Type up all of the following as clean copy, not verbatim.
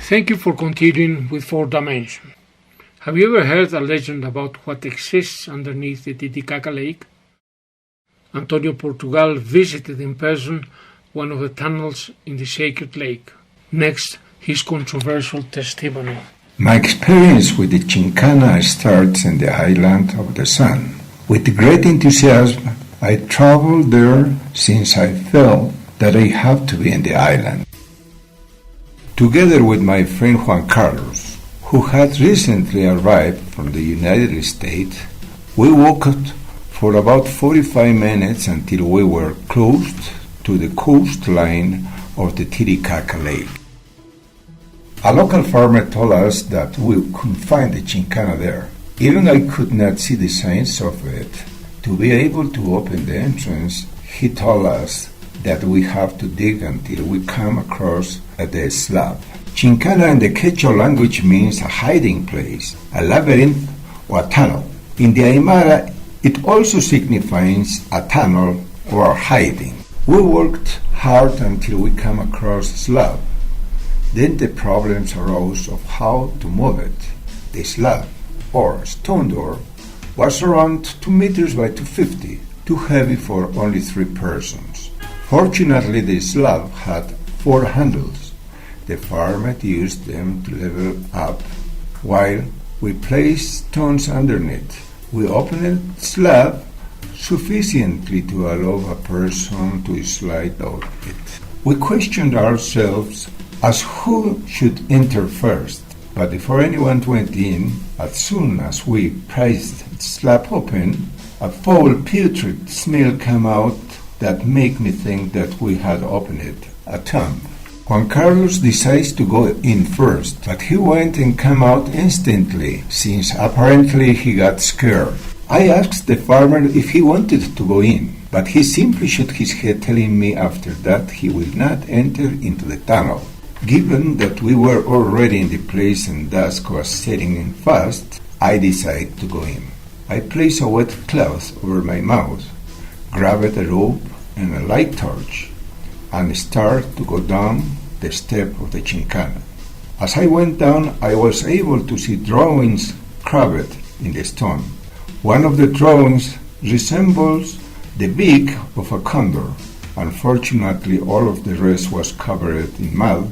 Thank you for continuing with 4 Dimension. Have you ever heard a legend about what exists underneath the Titicaca Lake? Antonio Portugal visited in person one of the tunnels in the sacred lake. Next, his controversial testimony. My experience with the Chincana starts in the island of the sun. With great enthusiasm, I traveled there since I felt that I have to be in the island. Together with my friend Juan Carlos, who had recently arrived from the United States, we walked for about 45 minutes until we were close to the coastline of the Titicaca Lake. A local farmer told us that we could find the Chincana there. Even I could not see the signs of it. To be able to open the entrance, he told us that we have to dig until we come across the slab. Chincana in the Quechua language means a hiding place, a labyrinth, or a tunnel. In the Aymara, it also signifies a tunnel or hiding. We worked hard until we come across the slab. Then the problems arose of how to move it. The slab, or stone door, was around 2 meters by 250, too heavy for only 3 persons. Fortunately, the slab had 4 handles. The farmer used them to level up while we placed stones underneath. We opened the slab sufficiently to allow a person to slide out it. We questioned ourselves as who should enter first, but before anyone went in, as soon as we pried the slab open, a foul putrid smell came out that made me think that we had opened a tomb. Juan Carlos decides to go in first, but he went and came out instantly, since apparently he got scared. I asked the farmer if he wanted to go in, but he simply shook his head, telling me after that he will not enter into the tunnel. Given that we were already in the place and dusk was setting in fast, I decided to go in. I placed a wet cloth over my mouth, grabbed a rope and a light torch, and started to go down the step of the Chincana. As I went down, I was able to see drawings carved in the stone. One of the drawings resembles the beak of a condor. Unfortunately, all of the rest was covered in mud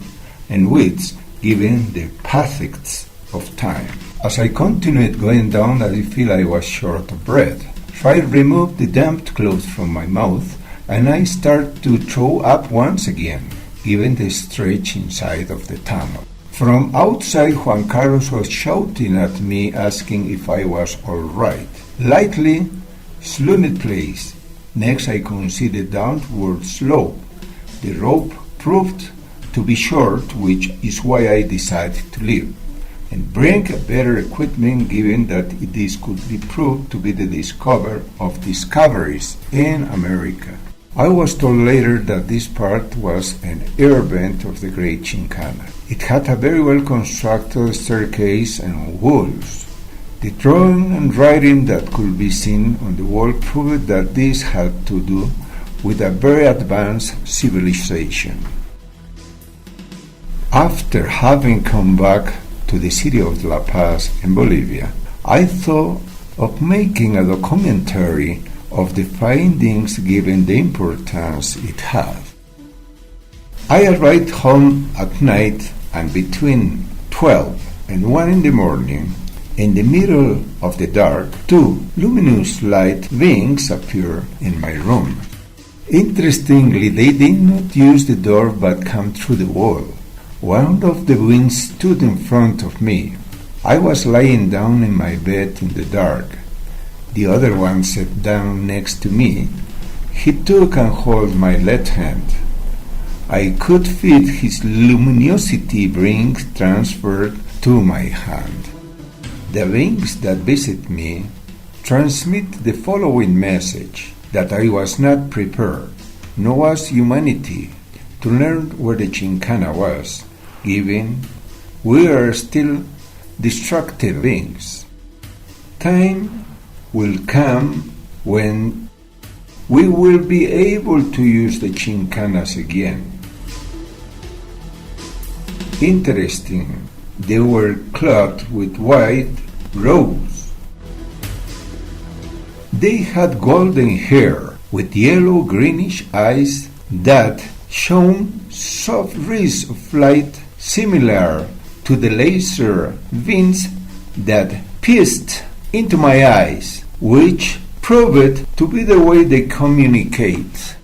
and weeds, given the passage of time. As I continued going down, I feel I was short of breath. So I removed the damp cloth from my mouth, and I started to throw up once again, given the stretch inside of the tunnel. From outside, Juan Carlos was shouting at me, asking if I was all right. Lightly, slowed place. Next, I could see the downward slope. The rope proved to be short, which is why I decided to leave and bring a better equipment, given that this could be proved to be the discovery of discoveries in America. I was told later that this part was an air vent of the Great Chincana. It had a very well constructed staircase and walls. The drawing and writing that could be seen on the wall proved that this had to do with a very advanced civilization. After having come back to the city of La Paz in Bolivia, I thought of making a documentary of the findings given the importance it had. I arrived home at night, and between 12 and 1 in the morning, in the middle of the dark, 2 luminous light wings appeared in my room. Interestingly, they did not use the door but come through the wall. One of the wings stood in front of me. I was lying down in my bed in the dark. The other one sat down next to me. He took and held my left hand. I could feel his luminosity being transferred to my hand. The wings that visit me transmit the following message: that I was not prepared, nor was humanity, to learn where the Chincana was, given we are still destructive beings. Time will come when we will be able to use the Chincanas again. interesting. They were clothed with white robes. They had golden hair with yellow-greenish eyes that shone soft rays of light similar to the laser beams that pierced into my eyes, which proved to be the way they communicate.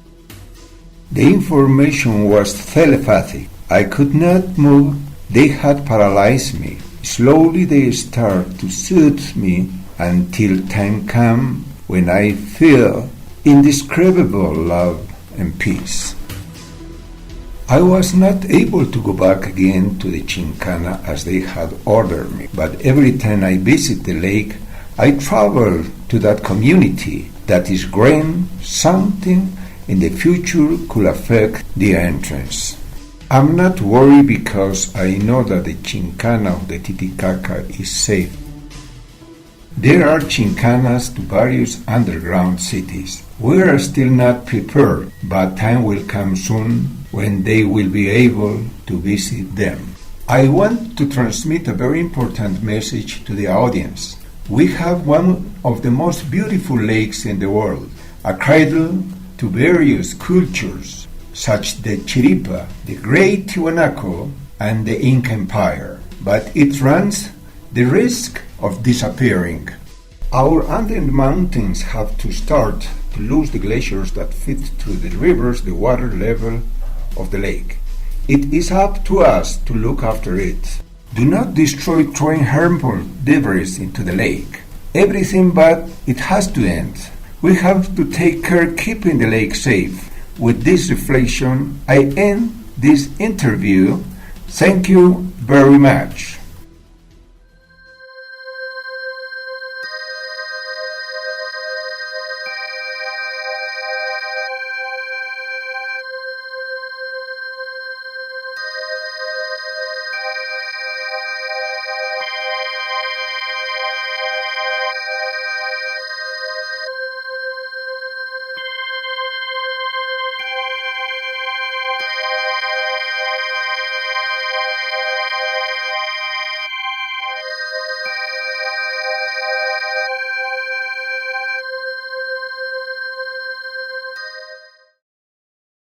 The information was telepathic. I could not move. They had paralyzed me. Slowly they started to soothe me until time came when I feel indescribable love and peace. I was not able to go back again to the Chincana as they had ordered me, but every time I visit the lake, I travel to that community that is growing something in the future could affect the entrance. I'm not worried because I know that the Chincana of the Titicaca is safe. There are Chincanas to various underground cities. We are still not prepared, but time will come soon when they will be able to visit them. I want to transmit a very important message to the audience. We have one of the most beautiful lakes in the world, a cradle to various cultures, such as the Chiripa, the Great Tiwanaku, and the Inca Empire, but it runs the risk of disappearing. Our Andean mountains have to start to lose the glaciers that feed through the rivers the water level of the lake. It is up to us to look after it. Do not destroy throwing harmful debris into the lake. Everything but it has to end. We have to take care keeping the lake safe. With this reflection, I end this interview. Thank you very much.